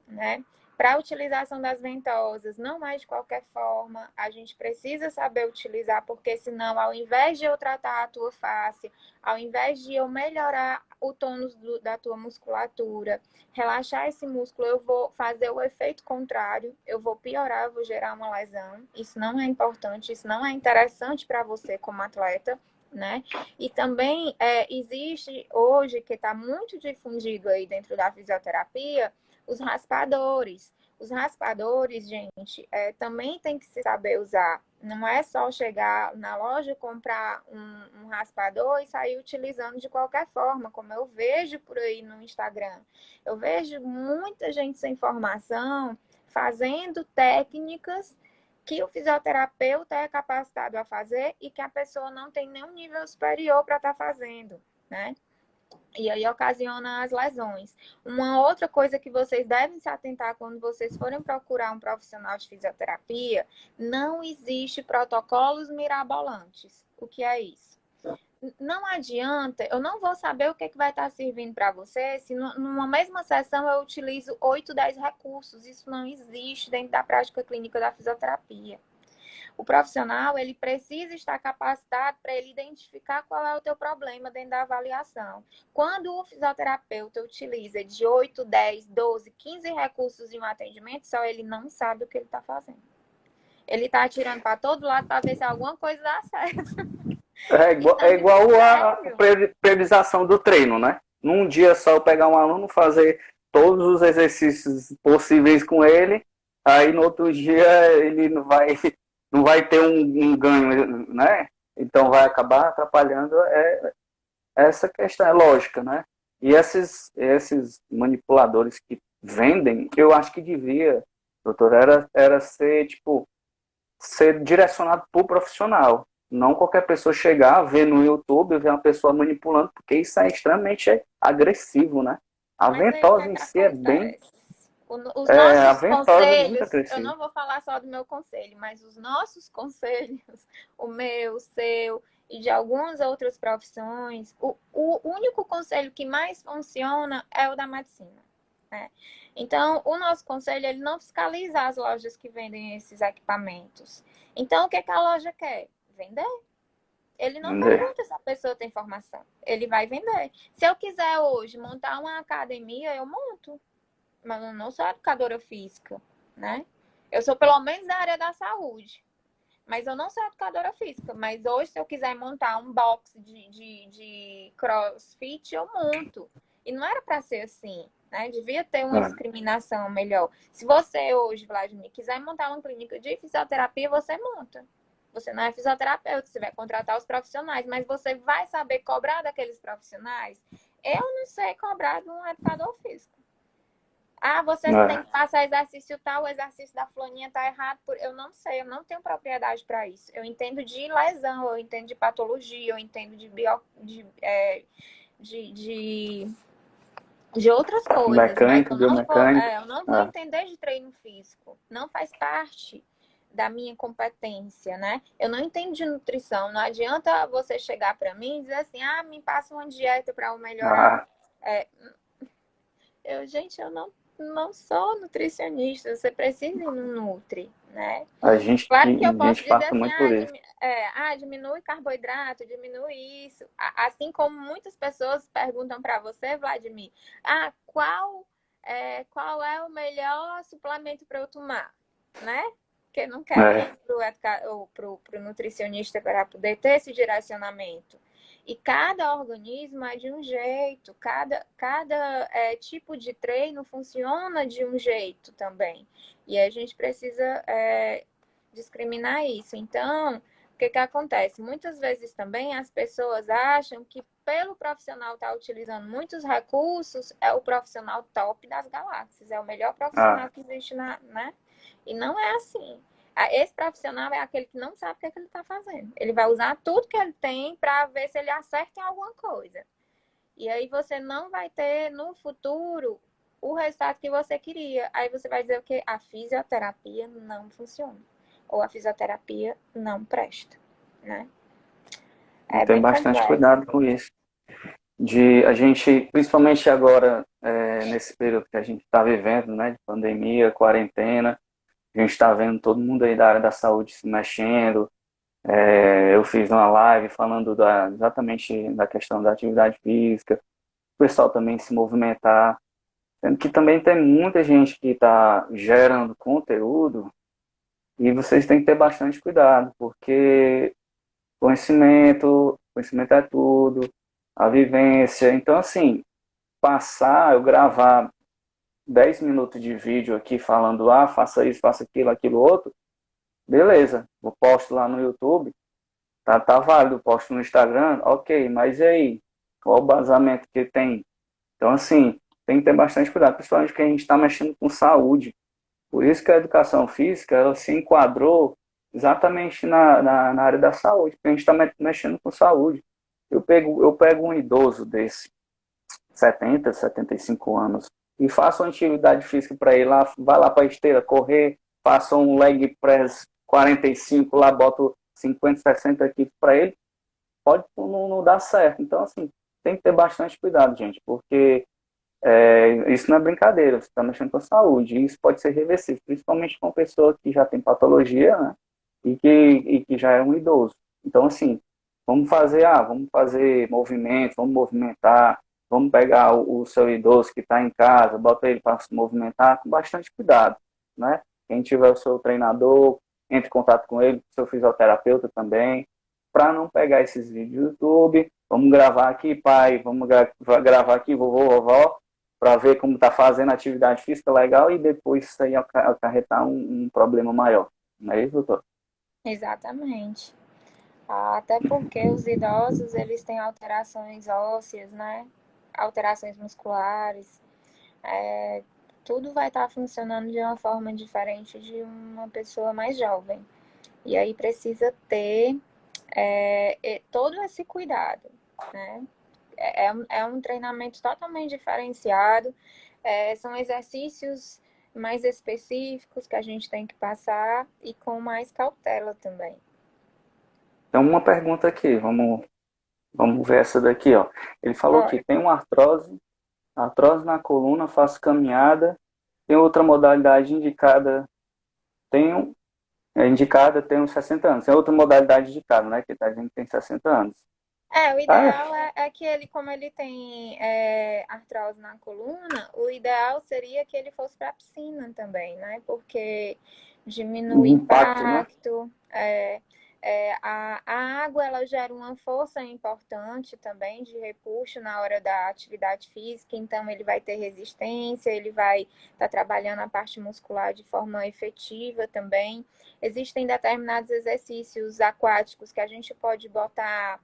né? Para a utilização das ventosas, não é de qualquer forma, a gente precisa saber utilizar, porque senão, ao invés de eu tratar a tua face, ao invés de eu melhorar o tônus da tua musculatura, relaxar esse músculo, eu vou fazer o efeito contrário, eu vou piorar, eu vou gerar uma lesão. Isso não é importante, isso não é interessante para você como atleta, né? E também existe hoje, que está muito difundido aí dentro da fisioterapia, os raspadores. Os raspadores, gente, também tem que se saber usar. Não é só chegar na loja, comprar um raspador e sair utilizando de qualquer forma, como eu vejo por aí no Instagram. Eu vejo muita gente sem formação fazendo técnicas que o fisioterapeuta é capacitado a fazer e que a pessoa não tem nenhum nível superior para estar fazendo, né? E aí ocasiona as lesões. Uma outra coisa que vocês devem se atentar quando vocês forem procurar um profissional de fisioterapia, não existe protocolos mirabolantes. O que é isso? Não adianta, eu não vou saber o que, é que vai estar servindo para você se numa mesma sessão eu utilizo 8, 10 recursos. Isso não existe dentro da prática clínica da fisioterapia. O profissional, ele precisa estar capacitado para ele identificar qual é o teu problema dentro da avaliação. Quando o fisioterapeuta utiliza de 8, 10, 12, 15 recursos em um atendimento, só ele não sabe o que ele está fazendo. Ele está atirando para todo lado para ver se alguma coisa dá certo. É igual a Sério? periodização do treino, né? Num dia só eu pegar um aluno, fazer todos os exercícios possíveis com ele, aí no outro dia ele não vai ter um ganho, né? Então vai acabar atrapalhando essa questão, é lógica, né? E esses manipuladores que vendem, eu acho que devia, doutor, era ser, tipo, ser direcionado para o profissional. Não qualquer pessoa chegar, ver no YouTube, ver uma pessoa manipulando, porque isso é extremamente agressivo, né? A Mas aí o que ventosa é em que si é bem. acontece? Os A nossos ventosa é muito conselhos, eu agressiva. não vou falar só do meu conselho, mas os nossos conselhos, o meu, o seu e de algumas outras profissões, o único conselho que mais funciona é o da medicina, né? Então, o nosso conselho, ele não fiscaliza as lojas que vendem esses equipamentos. Então, o que que a loja quer? Vender. Ele não Entender? pergunta se a pessoa tem formação. Ele vai vender. Se eu quiser hoje montar uma academia, eu monto. Mas eu não sou educadora física, né? Eu sou pelo menos da área da saúde. Mas eu não sou educadora física. Mas hoje, se eu quiser montar um box de crossfit, eu monto. E não era para ser assim, né? Devia ter uma É. discriminação melhor. Se você hoje, Vladimir, quiser montar uma clínica de fisioterapia, você monta. Você não é fisioterapeuta, você vai contratar os profissionais, mas você vai saber cobrar daqueles profissionais? Eu não sei cobrar de um educador físico. Ah, você tem É. que passar exercício tal, o exercício da fulaninha tá errado. Eu não sei, eu não tenho propriedade para isso. Eu entendo de lesão, eu entendo de patologia, eu entendo de outras coisas, mas Mecânica, biomecânica. eu não vou É. entender de treino físico. Não faz parte da minha competência, né? Eu não entendo de nutrição. Não adianta você chegar para mim e dizer assim, ah, me passa uma dieta para eu melhorar. Ah, É, gente, eu não sou nutricionista. Você precisa ir no Nutri, né? Claro que eu a posso gente dizer passa assim, muito por isso. diminui carboidrato, diminui isso. Assim como muitas pessoas perguntam para você, Vladimir, qual é o melhor suplemento para eu tomar, né? Porque não querem É. ir para o nutricionista para poder ter esse direcionamento. E cada organismo é de um jeito, cada tipo de treino funciona de um jeito também. E a gente precisa discriminar isso. Então, o que que acontece? Muitas vezes também as pessoas acham que pelo profissional estar utilizando muitos recursos, é o profissional top das galáxias, é o melhor profissional Ah, que existe né? E não é assim. Esse profissional é aquele que não sabe o que, é que ele está fazendo. Ele vai usar tudo que ele tem para ver se ele acerta em alguma coisa. E aí você não vai ter no futuro o resultado que você queria. Aí você vai dizer o quê? A fisioterapia não funciona. Ou a fisioterapia não presta, né? É tem bem bastante complexo. cuidado com isso. De a gente, principalmente agora, nesse período que a gente está vivendo, né, de pandemia, quarentena, a gente está vendo todo mundo aí da área da saúde se mexendo. Eu fiz uma live falando exatamente da questão da atividade física, o pessoal também se movimentar, sendo que também tem muita gente que está gerando conteúdo e vocês têm que ter bastante cuidado, porque conhecimento é tudo, a vivência. Então, assim, eu gravar 10 minutos de vídeo aqui falando, faça isso, faça aquilo, aquilo outro, beleza, eu posto lá no YouTube, tá válido, posto no Instagram, ok, mas e aí? Qual o basamento que tem? Então, assim, tem que ter bastante cuidado, principalmente porque a gente está mexendo com saúde. Por isso que a educação física, ela se enquadrou exatamente na área da saúde, porque a gente está mexendo com saúde. Eu pego um idoso desse, 70, 75 anos, e faço uma atividade física para ele lá, vai lá para a esteira correr, faça um leg press 45 lá, boto 50, 60 quilos para ele, pode não dar certo. Então, assim, tem que ter bastante cuidado, gente, porque isso não é brincadeira, você está mexendo com a saúde, e isso pode ser reversível, principalmente com uma pessoa que já tem patologia, né, e que já é um idoso. Então, assim, vamos fazer movimentos, vamos movimentar, vamos pegar o seu idoso que está em casa, bota ele para se movimentar com bastante cuidado, né? Quem tiver o seu treinador, entre em contato com ele, seu fisioterapeuta também, para não pegar esses vídeos do YouTube. Vamos gravar aqui, pai, vamos gravar aqui, vovô, vovó, para ver como está fazendo atividade física legal e depois isso aí acarretar um problema maior. Não é isso, doutor? Exatamente. Até porque os idosos, eles têm alterações ósseas, né? Alterações musculares. Tudo vai estar funcionando de uma forma diferente de uma pessoa mais jovem. E aí precisa ter todo esse cuidado, né? É um treinamento totalmente diferenciado. São exercícios mais específicos que a gente tem que passar e com mais cautela também. Então, uma pergunta aqui, vamos ver essa daqui, ó. Ele falou que Bora. tem uma artrose na coluna, faço caminhada, tem outra modalidade indicada, tenho, indicada, tenho 60 anos. Tem outra modalidade indicada, né? Que tá dizendo que tem 60 anos. O Ah, ideal é que ele, como ele tem artrose na coluna, o ideal seria que ele fosse para a piscina também, né? Porque diminui o impacto, né? impacto. A água ela gera uma força importante também de repuxo na hora da atividade física, então ele vai ter resistência, ele vai estar trabalhando a parte muscular de forma efetiva também. Existem determinados exercícios aquáticos que a gente pode botar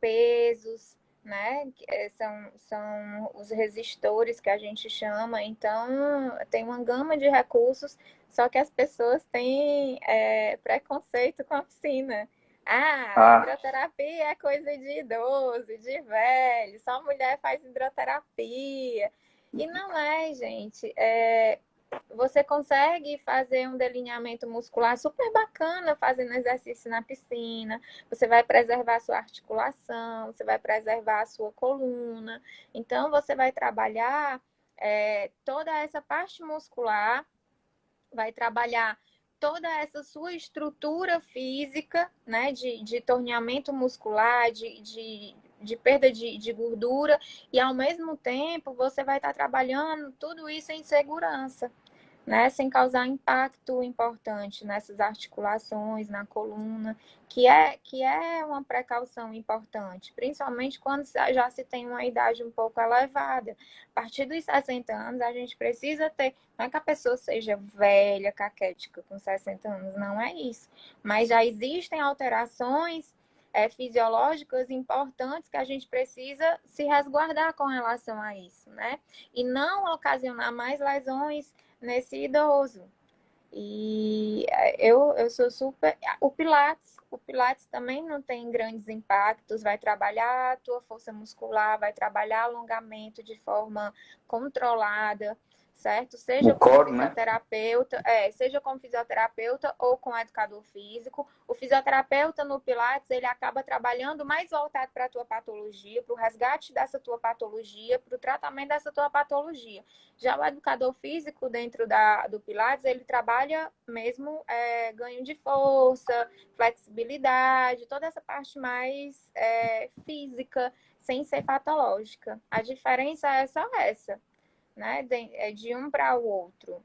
pesos, né? São os resistores que a gente chama. Então, tem uma gama de recursos, só que as pessoas têm preconceito com a piscina. Ah, Hidroterapia é coisa de idoso, de velho, só mulher faz hidroterapia. E não é, gente. Você consegue fazer um delineamento muscular super bacana fazendo exercício na piscina. Você vai preservar a sua articulação, você vai preservar a sua coluna. Então, você vai trabalhar toda essa parte muscular, vai trabalhar toda essa sua estrutura física, né, de torneamento muscular, de perda de gordura, e ao mesmo tempo você vai estar trabalhando tudo isso em segurança, né, sem causar impacto importante nessas articulações, na coluna, que é uma precaução importante, principalmente quando já se tem uma idade um pouco elevada. A partir dos 60 anos, a gente precisa ter, não é que a pessoa seja velha, caquética com 60 anos, não é isso, mas já existem alterações fisiológicas importantes que a gente precisa se resguardar com relação a isso, né? E não ocasionar mais lesões nesse idoso. E eu sou super. O Pilates também não tem grandes impactos, vai trabalhar a tua força muscular, vai trabalhar alongamento de forma controlada, certo? o core, né? Seja como fisioterapeuta ou com educador físico. O fisioterapeuta no Pilates, ele acaba trabalhando mais voltado para a tua patologia, para o resgate dessa tua patologia, para o tratamento dessa tua patologia. Já o educador físico dentro do Pilates, ele trabalha mesmo ganho de força, flexibilidade, toda essa parte mais física, sem ser patológica. A diferença é só essa, né? De um para o outro.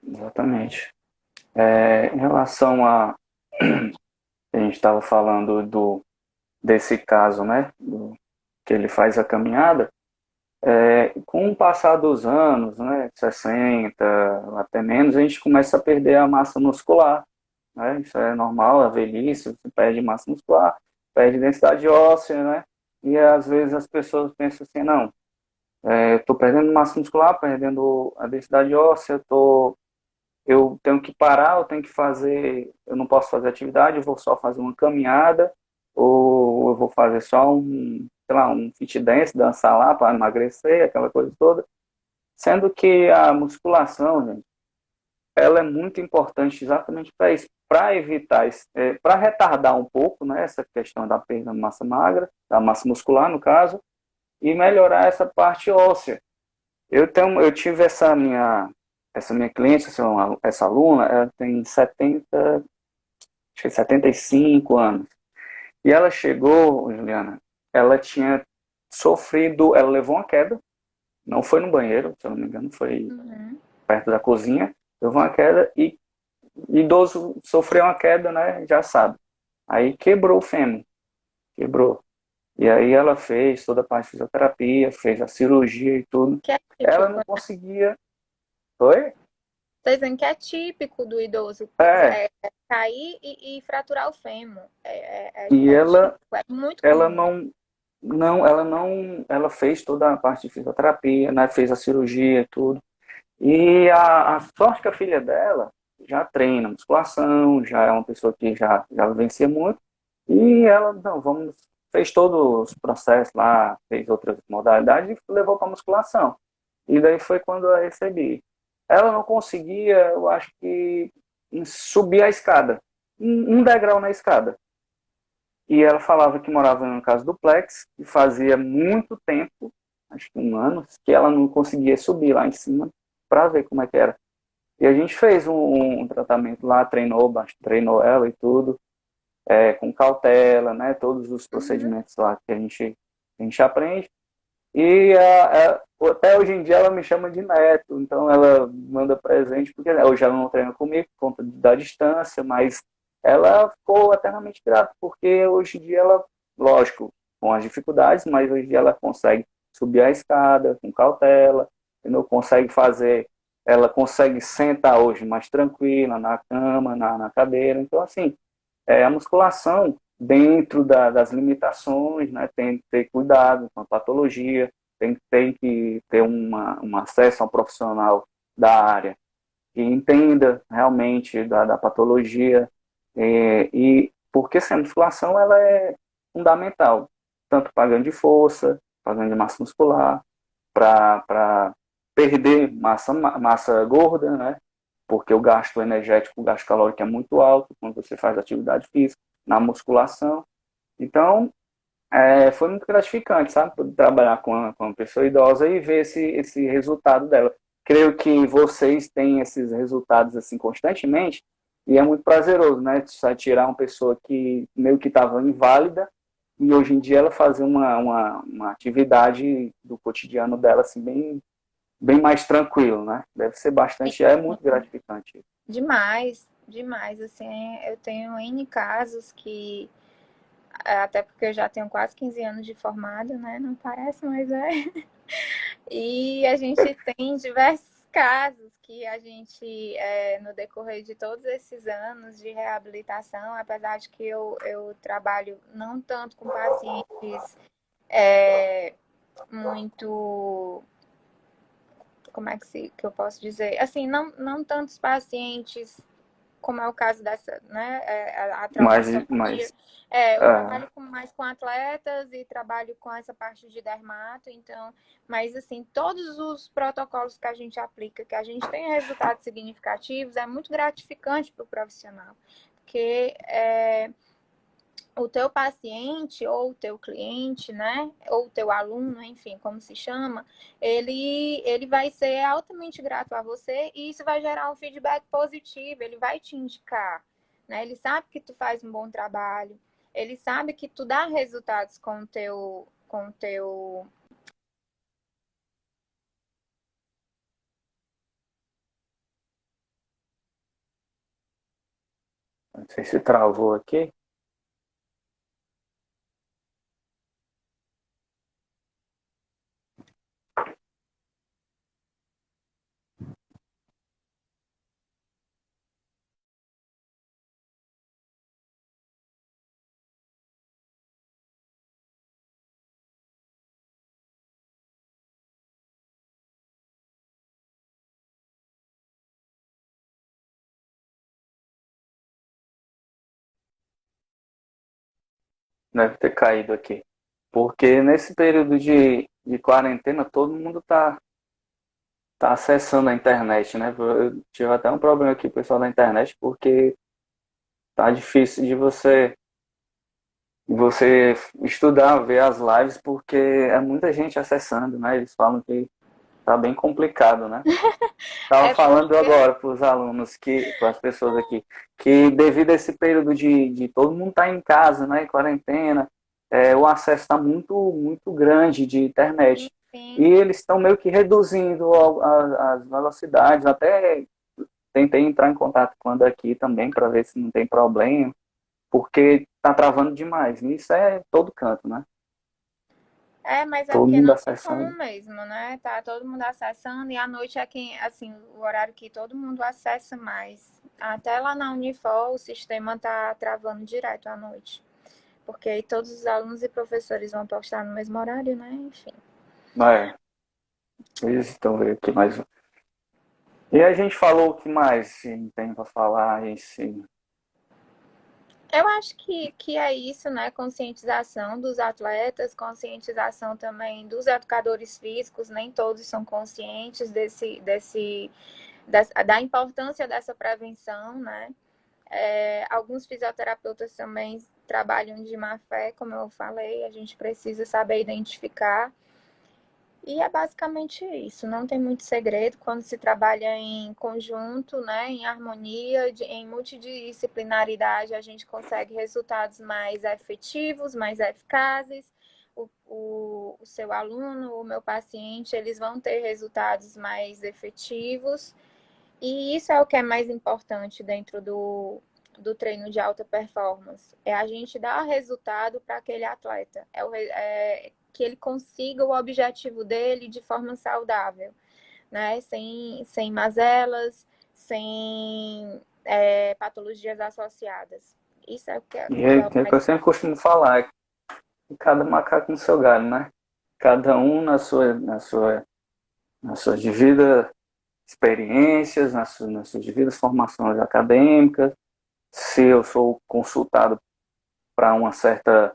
Exatamente. Em relação a gente estava falando desse caso, né? Que ele faz a caminhada. Com o passar dos anos, né, 60, até menos, a gente começa a perder a massa muscular, né? Isso é normal, a velhice, você perde massa muscular, perde densidade óssea, né? E às vezes as pessoas pensam assim, não, estou perdendo massa muscular, perdendo a densidade óssea, eu tenho que parar, eu tenho que fazer, eu não posso fazer atividade, eu vou só fazer uma caminhada, ou eu vou fazer só sei lá, um fit dance, dançar lá para emagrecer, aquela coisa toda. Sendo que a musculação, gente, ela é muito importante exatamente para isso, para evitar, para retardar um pouco, né, essa questão da perda de massa magra, da massa muscular, no caso, e melhorar essa parte óssea. Eu tive essa minha cliente, essa aluna, ela tem 70, acho que 75 anos. E ela chegou, Juliana, ela tinha sofrido, ela levou uma queda, não foi no banheiro, se eu não me engano, foi Uhum. perto da cozinha, levou uma queda e idoso sofreu uma queda, né, já sabe. Aí quebrou o fêmur, quebrou. E aí ela fez toda a parte de fisioterapia, fez a cirurgia e tudo. Que é Ela típico, não né? conseguia. Foi? Tô dizendo que é típico do idoso É. cair e fraturar o fêmur. E É típico, é muito ela comum. ela fez toda a parte de fisioterapia, né, fez a cirurgia e tudo. E a sorte que a filha dela já treina musculação, já é uma pessoa que já vencia muito. E ela, não, fez todos os processos lá, fez outras modalidades e levou para musculação. E daí foi quando eu a recebi. Ela não conseguia, eu acho que, subir a escada, um degrau na escada. E ela falava que morava em uma casa duplex e fazia muito tempo, acho que um ano, que ela não conseguia subir lá em cima para ver como é que era. E a gente fez um tratamento lá, treinou ela e tudo, com cautela, né? Todos os Uhum. procedimentos lá que a gente aprende. E até hoje em dia ela me chama de neto, então ela manda presente, porque né, hoje ela não treina comigo por conta da distância, mas ela ficou eternamente grata, porque hoje em dia ela, lógico, com as dificuldades, mas hoje em dia ela consegue subir a escada com cautela, entendeu? Ela consegue sentar hoje mais tranquila na cama, na cadeira, então assim, a musculação, dentro das limitações, né, tem que ter cuidado com a patologia, tem que ter um acesso a um profissional da área que entenda realmente da patologia, e porque assim, a musculação ela é fundamental, tanto para ganho de força, para ganho de massa muscular, para perder massa gorda, né? Porque o gasto energético, o gasto calórico é muito alto quando você faz atividade física, na musculação. Então, foi muito gratificante, sabe? Poder trabalhar com uma pessoa idosa e ver esse resultado dela. Creio que vocês têm esses resultados assim constantemente e é muito prazeroso, né? Só tirar uma pessoa que meio que estava inválida e hoje em dia ela fazer uma atividade do cotidiano dela assim bem mais tranquilo, né? Deve ser bastante, é muito gratificante. Demais, demais. Assim, eu tenho N casos que, até porque eu já tenho quase 15 anos de formada, né? Não parece, mas é. E a gente tem diversos casos que a gente, no decorrer de todos esses anos de reabilitação, apesar de que eu trabalho não tanto com pacientes muito, como é que eu posso dizer? Assim, não tantos pacientes como é o caso dessa, né, a Mas, traumatologia. mas Eu trabalho mais com atletas e trabalho com essa parte de dermato, então, mas assim, todos os protocolos que a gente aplica, que a gente tem resultados significativos, é muito gratificante para o profissional, porque o teu paciente ou o teu cliente, né, ou o teu aluno, enfim, como se chama, ele vai ser altamente grato a você e isso vai gerar um feedback positivo, ele vai te indicar, né? Ele sabe que tu faz um bom trabalho, ele sabe que tu dá resultados com o teu. não sei se travou aqui. Deve ter caído aqui. Porque nesse período de quarentena, todo mundo tá acessando a internet, né? Eu tive até um problema aqui, pessoal da internet, porque tá difícil de você estudar, ver as lives, porque é muita gente acessando, né? Eles falam que tá bem complicado, né? Estava É falando porque agora para os alunos, para as pessoas aqui, que devido a esse período de todo mundo estar em casa, né, em quarentena, o acesso está muito grande de internet. E enfim. eles estão meio que reduzindo as velocidades. Até tentei entrar em contato com a daqui também para ver se não tem problema, porque está travando demais. E isso é todo canto, né? É, mas é Todo porque mundo não tem como acessando. mesmo, né? Tá todo mundo acessando e à noite é quem, assim, o horário que todo mundo acessa mais. Até lá na Unifor o sistema tá travando direto à noite. Porque aí todos os alunos e professores vão postar no mesmo horário, né? Enfim. É, eles estão vendo aqui mais um. E a gente falou o que mais tem para falar esse. Eu acho que é isso, né? Conscientização dos atletas, conscientização também dos educadores físicos, nem todos são conscientes da importância dessa prevenção, né? Alguns fisioterapeutas também trabalham de má fé, como eu falei, a gente precisa saber identificar. E é basicamente isso, não tem muito segredo quando se trabalha em conjunto, né, em harmonia, em multidisciplinaridade, a gente consegue resultados mais efetivos, mais eficazes. O seu aluno, o meu paciente, eles vão ter resultados mais efetivos. E isso é o que é mais importante dentro do treino de alta performance. É a gente dar resultado para aquele atleta. Que ele consiga o objetivo dele de forma saudável, né? Sem mazelas, sem patologias associadas. Isso é E o que é o é o que mais eu sempre costumo falar, é que cada macaco no seu galho, né? Cada um nas suas devidas experiências, nas suas devidas formações acadêmicas. Se eu sou consultado para uma certa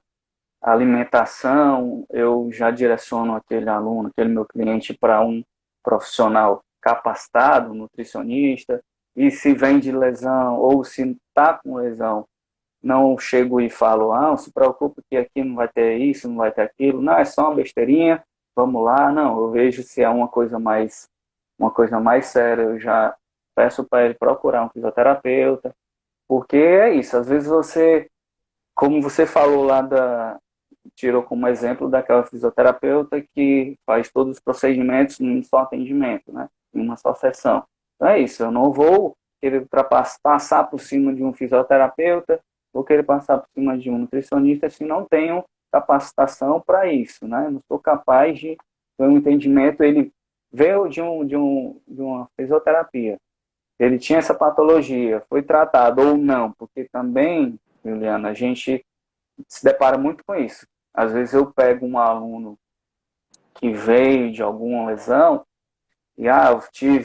alimentação, eu já direciono aquele aluno, aquele meu cliente para um profissional capacitado, nutricionista. E se vem de lesão ou se está com lesão, não chego e falo, ah, não se preocupe que aqui não vai ter isso, não vai ter aquilo. Não, é só uma besteirinha, vamos lá. Não, eu vejo se é uma coisa mais séria, eu já peço para ele procurar um fisioterapeuta, porque é isso, às vezes você, como você falou lá tirou como exemplo daquela fisioterapeuta que faz todos os procedimentos num só atendimento, né? Em uma só sessão. Então é isso, eu não vou querer passar por cima de um fisioterapeuta, vou querer passar por cima de um nutricionista se não tenho capacitação para isso, né? Não sou capaz de ter um entendimento. Ele veio de uma fisioterapia, ele tinha essa patologia, foi tratado ou não, porque também, Juliana, a gente se depara muito com isso. Às vezes eu pego um aluno que veio de alguma lesão e eu tinha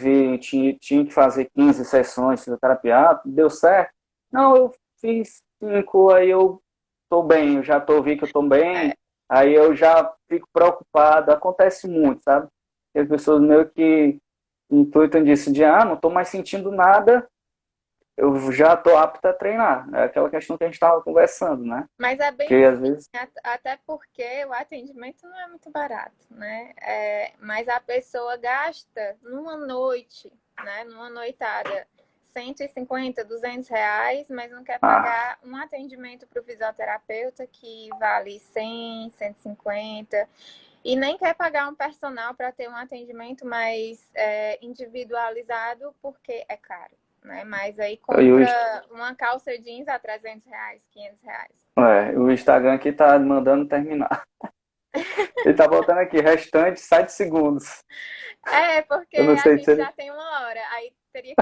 que fazer 15 sessões de fisioterapia, deu certo? Não, eu fiz 5, aí eu estou bem, eu já vi que eu estou bem, aí eu já fico preocupado, acontece muito, sabe? E as pessoas meio que intuitam disso de, não estou mais sentindo nada, eu já estou apto a treinar. É aquela questão que a gente estava conversando, né? Mas é Porque bem às assim, vezes até porque o atendimento não é muito barato, né? Mas a pessoa gasta numa noite, né? Numa noitada, 150, R$ 200, mas não quer Ah, pagar um atendimento para o fisioterapeuta que vale 100, 150, e nem quer pagar um personal para ter um atendimento mais individualizado porque é caro. Né? Mas aí e compra uma calça jeans a R$ 300, R$ 500. o Instagram aqui tá mandando terminar. Ele tá botando aqui, restante 7 segundos. Porque Eu não a sei se gente ele. já tem uma hora, aí teria que